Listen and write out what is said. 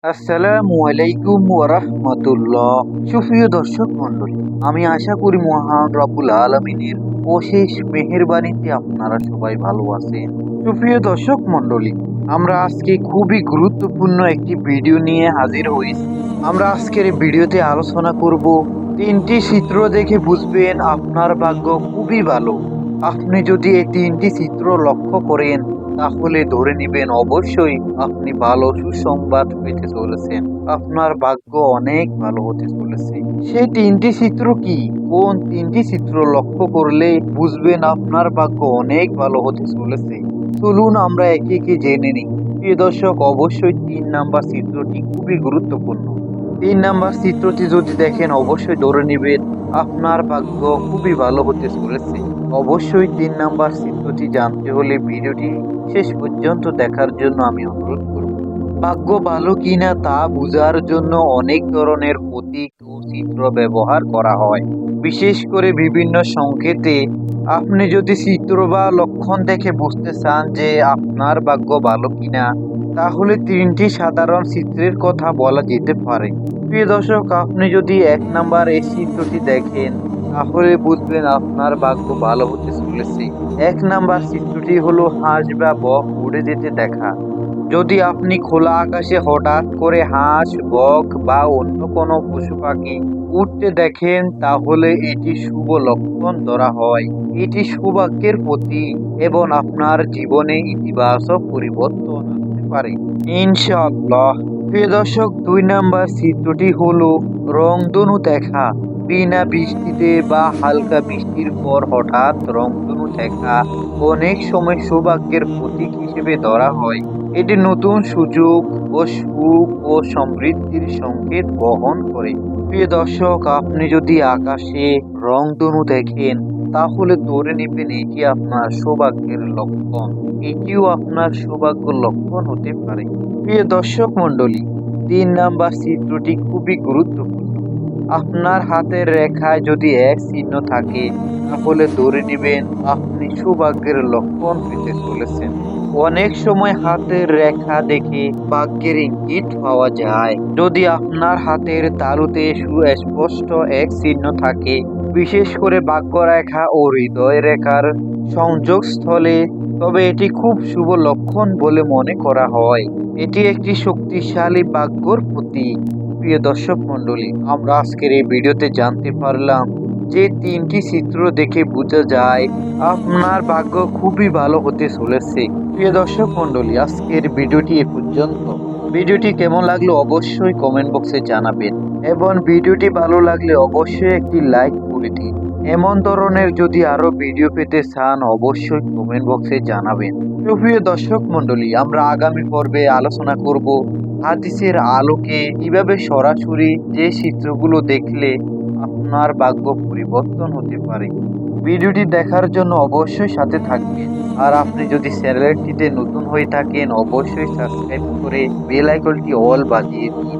আসসালামু আলাইকুম ওয়া রাহমাতুল্লাহ। সুপ্রিয় দর্শক মণ্ডলী, আমি আশা করি মহান রব্বুল আলামিনের অশেষ মেহেরবানিতে আপনারা সবাই ভালো আছেন। সুপ্রিয় দর্শক মণ্ডলী, আমরা আজকে খুবই গুরুত্বপূর্ণ একটি ভিডিও নিয়ে হাজির হয়েছি। আমরা আজকের এই ভিডিওতে আলোচনা করব 3টি চিত্র দেখে বুঝবেন আপনার ভাগ্য খুবই ভালো। আপনি যদি এই 3টি চিত্র লক্ষ্য করেন তাহলে ধরে নিবেন অবশ্যই আপনি ভালো সুসংবাদ পেতে চলেছেন। আপনার ভাগ্য অনেক ভালো হতে চলেছে। সেই 3টি চিত্র কি? কোন 3টি চিত্র লক্ষ্য করলে বুঝবেন আপনার ভাগ্য অনেক ভালো হতে চলেছে? চলুন আমরা একে একে জেনে নিই। প্রিয় দর্শক, অবশ্যই 3 নাম্বার চিত্রটি খুবই গুরুত্বপূর্ণ। 3 নাম্বার চিত্রটি যদি দেখেন অবশ্যই ধরে নিবেন আপনার ভাগ্য খুবই ভালো হতে চলেছে। অবশ্যই 3 নাম্বার চিত্রটি জানতে হলে ভিডিওটি শেষ পর্যন্ত দেখার জন্য আমি অনুরোধ করব। ভাগ্য ভালো কিনা তা বোঝার জন্য অনেক ধরনের প্রতীক ও চিত্র ব্যবহার করা হয়। বিশেষ করে বিভিন্ন সংকেতে আপনি যদি চিত্র বা লক্ষণ দেখে বুঝতে চান যে আপনার ভাগ্য ভালো কিনা, তাহলে 3টি সাধারণ চিত্রের কথা বলা যেতে পারে। প্রিয় দর্শক, আপনি যদি 1 নাম্বার এই চিত্রটি দেখেন তাহলে বুঝবেন আপনার ভাগ্য ভালো হতে চলেছে। 1 নাম্বার চিত্রটি হলো হাঁস বা বক উড়ে যেতে দেখা। যদি আপনি খোলা আকাশে হঠাৎ করে হাঁস, বক বা অন্য কোনো পশু পাখি উঠতে দেখেন তাহলে এটি শুভ লক্ষণ ধরা হয়। এটি সৌভাগ্যের প্রতীক এবং আপনার জীবনে ইতিবাচক পরিবর্তন আনতে পারে ইনশাআল্লাহ। প্রিয় দর্শক, 2 নাম্বার চিত্রটি হলো রংধনু দেখা। বিনা বৃষ্টিতে বা হালকা বৃষ্টির পর হঠাৎ রংধনু দেখা অনেক সময় সৌভাগ্যের প্রতীক হিসেবে ধরা হয়। এটি নতুন সুযোগ ও সুখ ও সমৃদ্ধির সংকেত বহন করে। প্রিয় দর্শক, আপনি যদি আকাশে রংধনু দেখেন তাহলে ধরে নেবেন এটি আপনার সৌভাগ্যের লক্ষণ। এটিও আপনার সৌভাগ্য লক্ষণ হতে পারে। প্রিয় দর্শক মণ্ডলী, 3 নাম্বার চিত্রটি খুবই গুরুত্বপূর্ণ। আপনার হাতের রেখায় যদি এক চিহ্ন থাকে তাহলে ধরে নেবেন আপনি সৌভাগ্যের লক্ষণ পেতে চলেছেন। অনেক সময় হাতের রেখা দেখে ভাগ্যের ইঙ্গিত পাওয়া যায়। যদি আপনার হাতের তালুতে সুস্পষ্ট এক চিহ্ন থাকে, বিশেষ করে ভাগ্যরেখা ও হৃদয় রেখার সংযোগস্থলে, তবে এটি খুব শুভ লক্ষণ বলে মনে করা হয়। এটি একটি শক্তিশালী ভাগ্যর প্রতীক। প্রিয় দর্শক মণ্ডলী, আমরা আজকের এই ভিডিওতে জানতে পারলাম যে 3টি চিত্র দেখে বোঝা যায় আপনার ভাগ্য খুবই ভালো হতে চলেছে। প্রিয় দর্শক মণ্ডলী, আজকের ভিডিওটি এ পর্যন্ত। ভিডিওটি কেমন লাগলো অবশ্যই কমেন্ট বক্সে জানাবেন এবং ভিডিওটি ভালো লাগলে অবশ্যই একটি লাইক করে দিন। এমন ধরনের যদি আরো ভিডিও পেতে চান অবশ্যই কমেন্ট বক্সে জানাবেন। প্রিয় দর্শক মণ্ডলী, আমরা আগামী পর্বে আলোচনা করব হাদিসের আলোকে কিভাবে সরাসরি যে চিত্রগুলো দেখলে আপনার ভাগ্য পরিবর্তন হতে পারে। ভিডিওটি দেখার জন্য অবশ্যই সাথে থাকবেন। আর আপনি যদি চ্যানেলটিতে নতুন হয়ে থাকেন অবশ্যই সাবস্ক্রাইব করে বেল আইকনটি অল বাজিয়ে দিন।